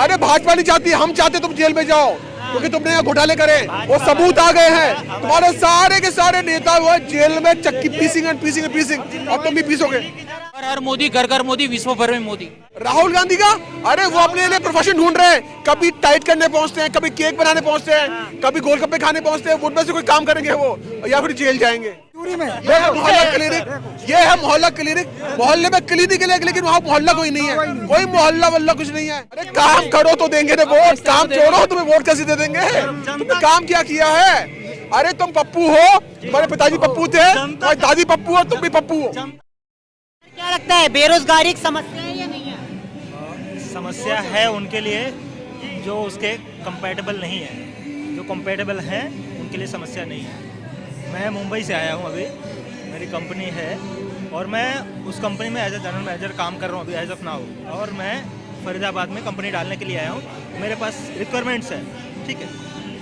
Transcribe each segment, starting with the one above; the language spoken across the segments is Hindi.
अरे भाजपा नहीं चाहती, हम चाहते तुम जेल में जाओ क्योंकि तुमने यहाँ घोटाले करे, वो सबूत आ गए हैं। तुम्हारे सारे के सारे नेता हुए जेल में चक्की पीसिंग और तुम भी पीसोगे। हर मोदी, घर घर मोदी, विश्व भर में मोदी। राहुल गांधी का, अरे वो अपने लिए प्रोफेशन ढूंढ रहे हैं, कभी टाइट करने पहुंचते हैं, कभी केक बनाने पहुंचते हैं, कभी गोलगप्पे खाने पहुंचते हैं, उनमें से कोई काम करेंगे वो या फिर जेल जाएंगे। ये है मोहल्ला क्लिनिक, ये है मोहल्ला क्लिनिक। मोहल्ले में क्लिनिक है लेकिन वहाँ मोहल्ला कोई नहीं है, कोई मोहल्ला वल्ला कुछ नहीं है। अरे काम करो तो देंगे ना वोट, काम छोड़ो तुम्हें वोट कैसे दे देंगे? तुमने काम क्या किया है? अरे तुम पप्पू हो, तुम्हारे पिताजी पप्पू थे, तुम्हारी दादी पप्पू हो, तुम भी पप्पू हो। क्या लगता है बेरोजगारी एक समस्या है या नहीं है? समस्या है उनके लिए जो उसके कंपैटिबल नहीं है, जो कंपैटिबल हैं उनके लिए समस्या नहीं है। मैं मुंबई से आया हूँ अभी, मेरी कंपनी है और मैं उस कंपनी में एज ए जनरल मैनेजर काम कर रहा हूँ अभी एज ऑफ नाउ, और मैं फरीदाबाद में कंपनी डालने के लिए आया हूँ। मेरे पास रिक्वायरमेंट्स है, ठीक है,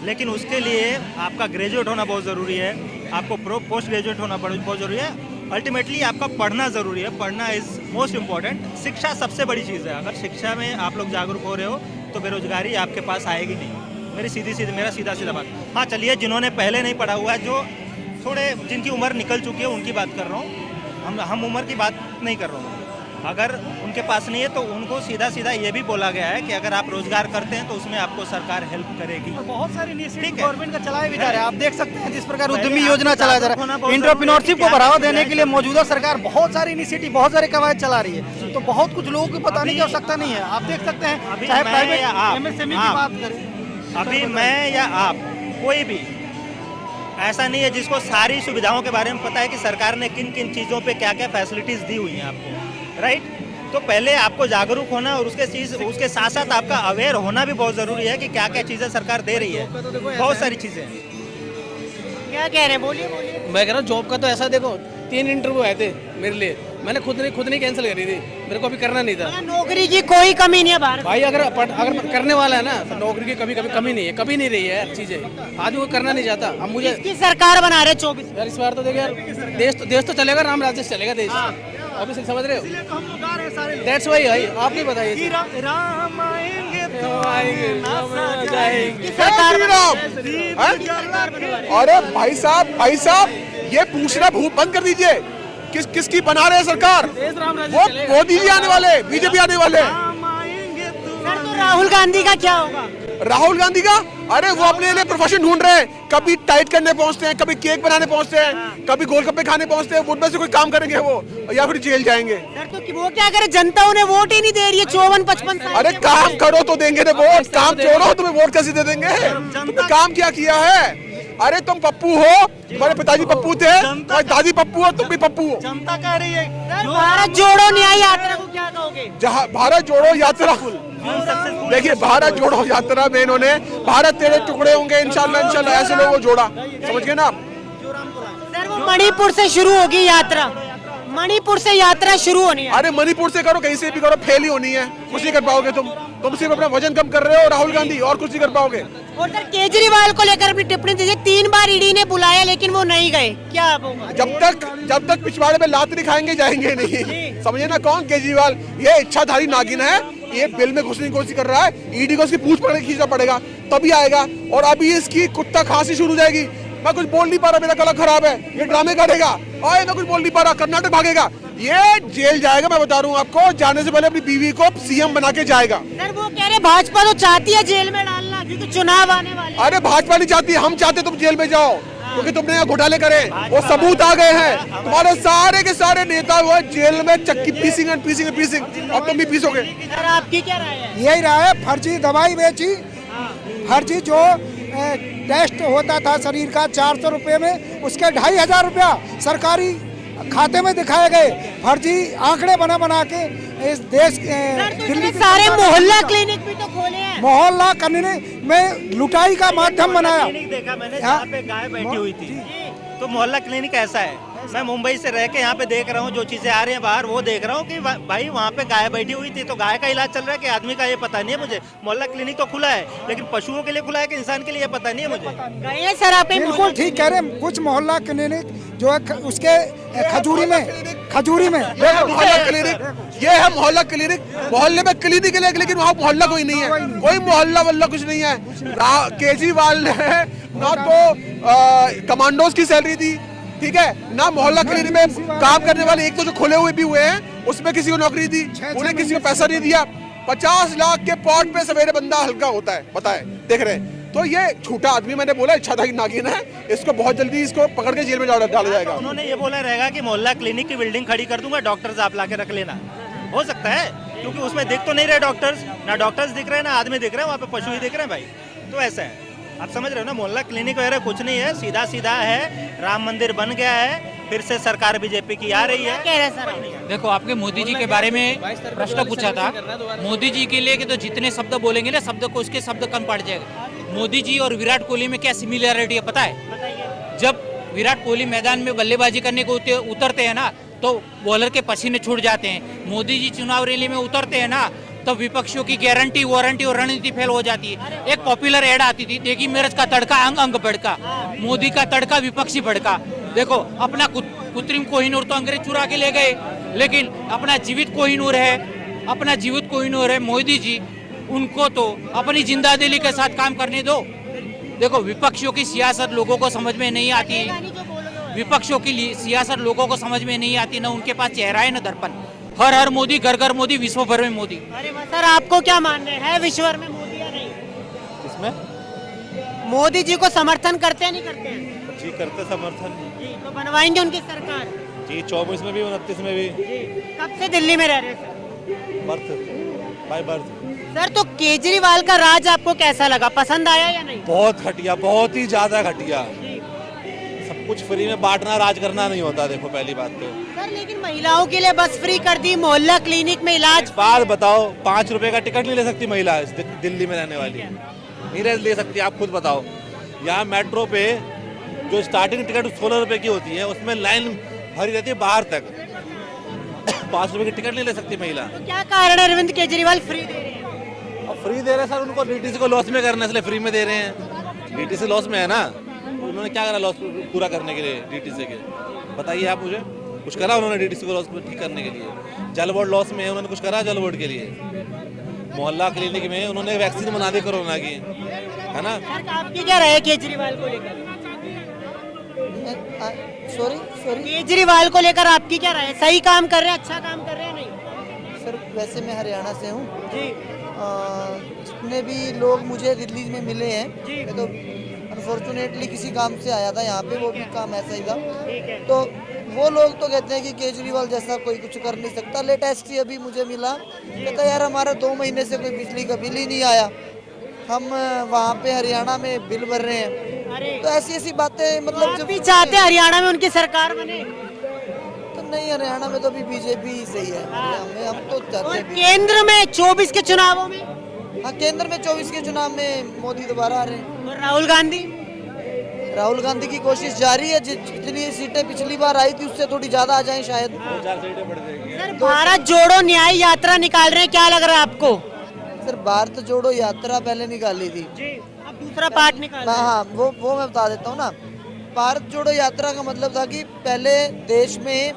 लेकिन उसके लिए आपका ग्रेजुएट होना बहुत ज़रूरी है, आपको पोस्ट ग्रेजुएट होना बहुत ज़रूरी है, अल्टीमेटली आपका पढ़ना ज़रूरी है, पढ़ना इज़ मोस्ट इम्पॉर्टेंट। शिक्षा सबसे बड़ी चीज़ है, अगर शिक्षा में आप लोग जागरूक हो रहे हो तो बेरोजगारी आपके पास आएगी नहीं। मेरा सीधा सीधा बात। हाँ चलिए, जिन्होंने पहले नहीं पढ़ा हुआ है, जो थोड़े जिनकी उम्र निकल चुकी है उनकी बात कर रहा हूँ, हम उम्र की बात नहीं कर रहा हूँ। अगर उनके पास नहीं है तो उनको सीधा ये भी बोला गया है कि अगर आप रोजगार करते हैं तो उसमें आपको सरकार हेल्प करेगी। बहुत सारी इनिशिएटिव ठीक है, गवर्नमेंट का चलाए भी जा रहे हैं। आप देख सकते हैं जिस प्रकार उद्यमी योजना चलाया जा रहा है, एंटरप्रेन्योरशिप को बढ़ावा देने के लिए मौजूदा सरकार बहुत सारी इनिशिएटिव, बहुत सारे कवायद चला रही है, तो बहुत कुछ लोगों को बताने की आवश्यकता नहीं है। आप देख सकते हैं, चाहे प्राइवेट एमएसएमई की बात करें, अभी मैं या आप कोई भी ऐसा नहीं है जिसको सारी सुविधाओं के बारे में पता है कि सरकार ने किन किन चीज़ों पे क्या क्या फैसिलिटीज़ दी हुई हैं आपको, राइट। तो पहले आपको जागरूक होना और उसके साथ साथ आपका अवेयर होना भी बहुत ज़रूरी है कि क्या क्या चीज़ें सरकार दे रही है, बहुत सारी चीज़ें। क्या कह रहे हैं, बोलिए बोलिए। मैं कह रहा हूँ जॉब का तो ऐसा देखो, 3 इंटरव्यू आए थे मेरे लिए, मैंने खुद नहीं कैंसिल करी थी, मेरे को अभी करना नहीं था। मतलब नौकरी की कोई कमी नहीं है भारत भाई अगर करने वाला है ना तो नौकरी की कभी कमी नहीं है, कभी नहीं रही है चीजें, आदमी को करना नहीं चाहता। अब मुझे की सरकार बना रहे 24 यार इस बार तो देखो यार, देश तो चलेगा, राम राज्य चलेगा देश, अभी से समझ रहे हो? दैट्स वाई भाई, आप नहीं बताइए राम आएंगे तो अरे भाई साहब ये पूछना भूत बंद कर दीजिए। किसकी बना रहे हैं सरकार? वो मोदी जी आने वाले, बीजेपी आने वाले। सर तो राहुल गांधी का क्या होगा? राहुल गांधी का, अरे वो अपने लिए प्रोफेशन ढूंढ रहे हैं, कभी टाइट करने पहुंचते हैं, कभी केक बनाने पहुंचते हैं, कभी गोलगप्पे खाने पहुंचते हैं, उनमें से कोई काम करेंगे वो या फिर जेल जाएंगे। सर तो वो क्या करे, जनता उन्हें वोट ही नहीं दे रही है 54-55 साल। अरे काम करो तो देंगे ना वोट, काम छोड़ो तुम्हें वोट कैसे दे देंगे? तुमने काम क्या किया है? अरे तुम पप्पू हो, तुम्हारे पिताजी पप्पू थे, तुम्हारी दादी पप्पू हो, तुम भी पप्पू हो। जनता कह रही है भारत जोड़ो न्याय यात्रा को क्या कहोगे? जहाँ भारत जोड़ो यात्रा, देखिए भारत जोड़ो यात्रा में इन्होंने भारत तेरे टुकड़े होंगे इंशाल्लाह ऐसे लोगों को जोड़ा, समझ गए ना आप? सर वो मणिपुर से शुरू होगी यात्रा, मणिपुर से यात्रा शुरू होनी है। अरे मणिपुर से करो, कहीं से भी करो, फेल ही होनी है, कुछ नहीं कर पाओगे तुम सिर्फ अपना वजन कम कर रहे हो राहुल गांधी, और कुछ नहीं कर पाओगे। और सर केजरीवाल को लेकर अपनी टिप्पणी दीजिए, 3 बार ईडी ने बुलाया लेकिन वो नहीं गए, क्या होगा? जब तक पिछवाड़े में लात नहीं खाएंगे जाएंगे नहीं, समझे ना? कौन केजरीवाल? ये इच्छाधारी नागिन है, ये बिल में घुसने की कोशिश कर रहा है, ईडी को उसकी पूंछ पकड़ के खींचना पड़ेगा तभी आएगा, और अभी इसकी कुत्ता खांसी शुरू हो जाएगी। मैं कुछ बोल नहीं पा रहा, मेरा गला खराब है, ये ड्रामे करेगा, और मैं कुछ बोल नहीं पा रहा, कर्नाटक भागेगा, ये जेल जाएगा। मैं बता रहा हूँ आपको, जाने से पहले अपनी बीवी को सीएम बना के जाएगा। सर वो कह रहे भाजपा तो चाहती है जेल में डालना क्योंकि चुनाव आने वाले। अरे भाजपा नहीं चाहती, हम चाहते तुम जेल में जाओ क्योंकि तुमने यहाँ घोटाले करे, वो सबूत आ गए हैं। तुम्हारे सारे के सारे नेता हुए जेल में चक्की पीसिंग और तुम भी पीसोगे। सर आपकी क्या राय है? यही रहा है, फर्जी दवाई बेची, फर्जी जो टेस्ट होता था शरीर का 400 रुपये में, उसके 2500 रुपया सरकारी खाते में दिखाए गए, फर्जी आंकड़े बना के इस देश दिल्ली सारे मोहल्ला क्लिनिक भी तो खोले हैं। मोहल्ला क्लिनिक में लुटाई का माध्यम बनाया। क्लिनिक देखा मैंने जहाँ पे गाय बैठी हुई थी, तो मोहल्ला क्लिनिक ऐसा है मैं मुंबई से रह के यहाँ पे देख रहा हूँ जो चीजें आ रही हैं बाहर, वो देख रहा हूँ कि भाई वहाँ पे गाय बैठी हुई थी, तो गाय का इलाज चल रहा है कि आदमी का, ये पता नहीं है मुझे। मोहल्ला क्लिनिक तो खुला है, लेकिन पशुओं के लिए खुला है कि इंसान के लिए, ये पता नहीं है मुझे। गए हैं सर आप कहीं बिल्कुल मोहल्ला ठीक कह रहे हैं। कुछ मोहल्ला क्लिनिक जो है उसके खजूरी में ये है मोहल्ला क्लिनिक, ये है मोहल्ला क्लिनिक। मोहल्ले में क्लिनिक है लेकिन वहाँ मोहल्ला कोई नहीं है, कोई मोहल्ला वल्ला कुछ नहीं है। केजरीवाल ने ना तो कमांडोज की सैलरी दी, ठीक है, ना मोहल्ला क्लिनिक में काम करने वाले एक तो जो खुले हुए भी हुए हैं उसमें किसी को नौकरी दी, उन्हें किसी को पैसा नहीं दिया। 50 लाख के पॉट पे सवेरे बंदा हल्का होता है, बताए देख रहे हैं। तो ये झूठा आदमी, मैंने बोला इच्छाधारी नागिन है, इसको बहुत जल्दी इसको पकड़ के जेल में डाला जाएगा। उन्होंने ये बोला रहेगा कि मोहल्ला क्लिनिक की बिल्डिंग खड़ी कर दूंगा, डॉक्टर्स आप लाके रख लेना। हो सकता है, क्योंकि उसमें दिख तो नहीं रहे डॉक्टर्स, ना डॉक्टर्स दिख रहे हैं ना आदमी दिख रहे हैं, वहाँ पे पशु ही दिख रहे हैं भाई। तो ऐसा है, आप समझ रहे हो ना, मोहल्ला क्लिनिक वगैरह कुछ नहीं है, सीधा सीधा है। राम मंदिर बन गया है, फिर से सरकार बीजेपी की आ रही है। कह रहे हैं सर? देखो, आपके मोदी जी के बारे में प्रश्न पूछा था, मोदी जी के लिए कि तो जितने शब्द बोलेंगे ना, शब्द को उसके शब्द कम पड़ जाएगा। मोदी जी और विराट कोहली में क्या सिमिलरिटी है पता है? जब विराट कोहली मैदान में बल्लेबाजी करने को उतरते हैं ना, तो बॉलर के पसीने छूट जाते हैं। मोदी जी चुनाव रैली में उतरते हैं ना, तो विपक्षियों की गारंटी वारंटी और रणनीति फेल हो जाती है। एक पॉपुलर एड आती थी, देखी मिर्च का तड़का अंग अंग भड़का, मोदी का तड़का विपक्षी भड़का। देखो, अपना कृत्रिम कोहिनूर तो अंग्रेज चुरा के ले गए, लेकिन अपना जीवित कोहिनूर है, अपना जीवित कोहिनूर है मोदी जी, उनको तो अपनी जिंदा दिली के साथ काम करने दो। देखो, विपक्षियों की सियासत लोगों को समझ में नहीं आती, विपक्षों की सियासत लोगों को समझ में नहीं आती, ना उनके पास चेहरा है ना दर्पण। हर हर मोदी, घर घर मोदी, विश्व भर में मोदी। अरे सर, आपको क्या मानना है विश्व भर में मोदी या नहीं? इसमें मोदी जी को समर्थन करते हैं नहीं करते हैं? जी करते समर्थन जी, तो बनवाएंगे उनकी सरकार? जी 24 में भी 29 में भी। जी, कब से दिल्ली में रह रहे हैं sir? Birth by birth. Sir, तो केजरीवाल का राज आपको कैसा लगा, पसंद आया या नहीं? बहुत घटिया, बहुत ही ज्यादा घटिया। सब कुछ फ्री में बांटना राज करना नहीं होता। देखो, पहली बात तो सर, लेकिन महिलाओं के लिए बस फ्री कर दी, मोहल्ला क्लिनिक में इलाज। बात बताओ, 5 रुपए का टिकट नहीं ले सकती महिला दिल्ली में रहने वाली? नहीं ले सकती। आप खुद बताओ, यहाँ मेट्रो पे जो स्टार्टिंग टिकट 16 रुपए की होती है, उसमें लाइन भरी रहती है बाहर तक। 5 रुपए की टिकट नहीं ले सकती महिला। तो क्या कारण है अरविंद केजरीवाल फ्री दे रहे हैं? अब फ्री दे रहे हैं सर, उनको डीटीसी को लॉस में करना है, इसलिए फ्री में दे रहे हैं। डीटीसी लॉस में है ना, उन्होंने क्या करा लॉस पूरा करने के लिए डीटीसी के? बताइए आप मुझे, कुछ करा उन्होंने डीटीसी को लॉस ठीक करने के लिए? जल बोर्ड लॉस में है, उन्होंने कुछ करा जल बोर्ड के लिए? मोहल्ला क्लिनिक में उन्होंने वैक्सीन बना दी कोरोना की, है ना? सर, आपकी क्या राय है केजरीवाल को लेकर? सॉरी केजरीवाल को लेकर आपकी क्या राय है? सही काम कर रहे हैं, अच्छा काम कर रहे हैं नहीं? सर, वैसे मैं हरियाणा से हूँ जी। जितने भी लोग मुझे दिल्ली में मिले हैं, जी। मैं तो अनफॉर्चुनेटली किसी काम से आया था यहाँ पे, वो भी काम ऐसा ही था। ठीक है। तो वो लोग तो कहते हैं कि केजरीवाल जैसा कोई कुछ कर नहीं सकता। लेटेस्ट ही अभी मुझे मिला, कहता यार हमारा 2 महीने से कोई बिजली का बिल ही नहीं आया, हम वहाँ पे हरियाणा में बिल भर रहे हैं। अरे, तो ऐसी ऐसी बातें, मतलब आप भी चाहते हैं हरियाणा में उनकी सरकार बने? तो नहीं, हरियाणा में तो अभी बीजेपी ही सही है। हम तो चाहते और हैं केंद्र में 24 के चुनावों में? हाँ, केंद्र में 24 के चुनाव में मोदी दोबारा आ रहे हैं। और राहुल गांधी? राहुल गांधी की कोशिश जारी है, जितनी सीटें पिछली बार आई थी उससे थोड़ी ज्यादा आ जाएं शायद। 4 सीटें बढ़ जाएगी। सर, भारत जोड़ो न्याय यात्रा निकाल रहे हैं, क्या लग रहा है आपको? सर, भारत जोड़ो यात्रा पहले निकाली थी जी, अब दूसरा पार्ट निकाल रहे हैं। हाँ, वो मैं बता देता हूँ ना। भारत जोड़ो यात्रा का मतलब था कि पहले देश में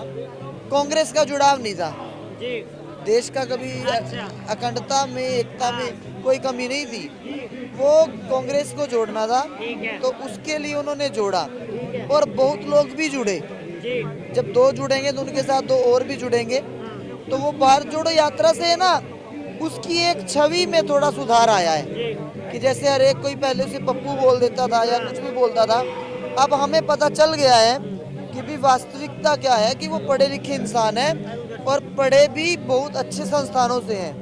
कांग्रेस का जुड़ाव नहीं था, जी। देश का कभी अखंडता में, एकता में कोई कमी नहीं थी, वो कांग्रेस को जोड़ना था। ठीक है। तो उसके लिए उन्होंने जोड़ा, और बहुत लोग भी जुड़े। जी। जब 2 जुड़ेंगे तो उनके साथ 2 और भी जुड़ेंगे। तो वो भारत जोड़ो यात्रा से है ना, उसकी एक छवि में थोड़ा सुधार आया है कि जैसे हर एक कोई पहले उसे पप्पू बोल देता था या कुछ भी बोलता था, अब हमें पता चल गया है कि भी वास्तविकता क्या है, कि वो पढ़े लिखे इंसान है और पढ़े भी बहुत अच्छे संस्थानों से हैं।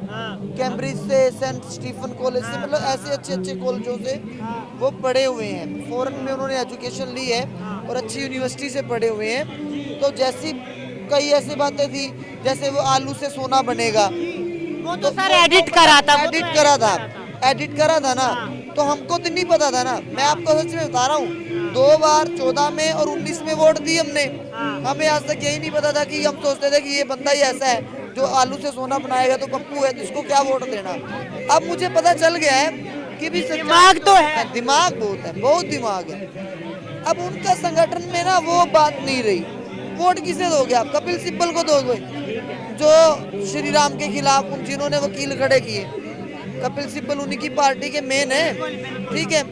कैम्ब्रिज से, सेंट स्टीफन कॉलेज से, मतलब ऐसे अच्छे अच्छे कॉलेजों से वो पढ़े हुए हैं। फॉरेन में उन्होंने एजुकेशन ली है और अच्छी यूनिवर्सिटी से पढ़े हुए हैं। तो जैसी कई ऐसी बातें थी, जैसे वो आलू से सोना बनेगा, वो तो सर एडिट करा था, एडिट करा था ना, तो हमको तो नहीं पता था ना। मैं आपको सच में बता रहा हूँ, 2 बार 14 में और 19 में वोट दी हमने। हमें आज तक यही नहीं पता था कि हम सोचते थे कि ये बंदा ही ऐसा है जो आलू से सोना बनाएगा तो पप्पू है, तो इसको क्या वोट देना। अब मुझे पता चल गया है कि भी दिमाग तो है। दिमाग बहुत है, बहुत दिमाग है। अब उनका संगठन में ना वो बात नहीं रही। वोट किसे दोगे आप? कपिल सिब्बल को दोगे जो श्री राम के खिलाफ जिन्होंने वकील खड़े किए। कपिल सिब्बल उन्हीं की पार्टी के मेन है, ठीक है।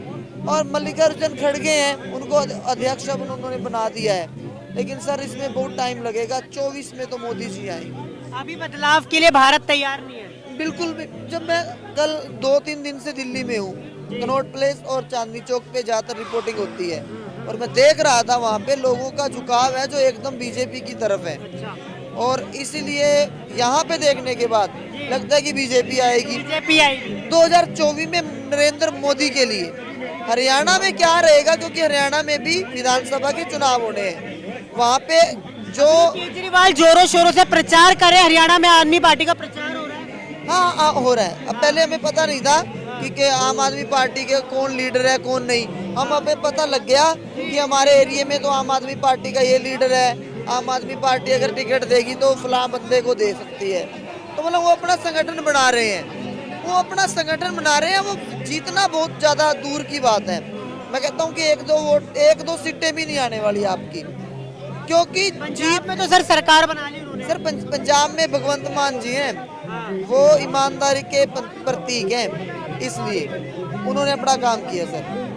और मल्लिकार्जुन खड़गे हैं, उनको अध्यक्ष अब उन्होंने बना दिया है। लेकिन सर इसमें बहुत टाइम लगेगा, 24 में तो मोदी जी आएंगे। अभी बदलाव के लिए भारत तैयार नहीं है। बिल्कुल भी। जब मैं कल 2-3 दिन से दिल्ली में हूँ, कनॉट प्लेस और चांदनी चौक पे ज्यादातर रिपोर्टिंग होती है, और मैं देख रहा था वहाँ पे लोगों का झुकाव है जो एकदम बीजेपी की तरफ है। और इसीलिए यहाँ पे देखने के बाद लगता है कि बीजेपी आएगी। बीजेपी आएगी 2024 में नरेंद्र मोदी के लिए। हरियाणा में क्या रहेगा, क्योंकि हरियाणा में भी विधानसभा के चुनाव होने हैं। वहाँ पे जो केजरीवाल जोरों शोरों से प्रचार करे, हरियाणा में आदमी पार्टी का प्रचार हो रहा है। हाँ हो रहा है। अब पहले हमें पता नहीं था कि आम आदमी पार्टी के कौन लीडर है कौन नहीं। हमें पता लग गया कि हमारे एरिया में तो आम आदमी पार्टी का ये लीडर है, आम आदमी पार्टी अगर टिकट देगी तो फलां बंदे को दे सकती है। तो मतलब वो अपना संगठन बना रहे हैं, वो अपना संगठन बना रहे हैं। वो जीतना बहुत ज्यादा दूर की बात है। मैं कहता हूँ कि 1-2 सीटें भी नहीं आने वाली आपकी, क्योंकि पंजाब में तो सर सरकार बना ली उन्होंने। सर पंजाब में भगवंत मान जी हैं, वो ईमानदारी के प्रतीक हैं, इसलिए उन्होंने अपना काम किया सर।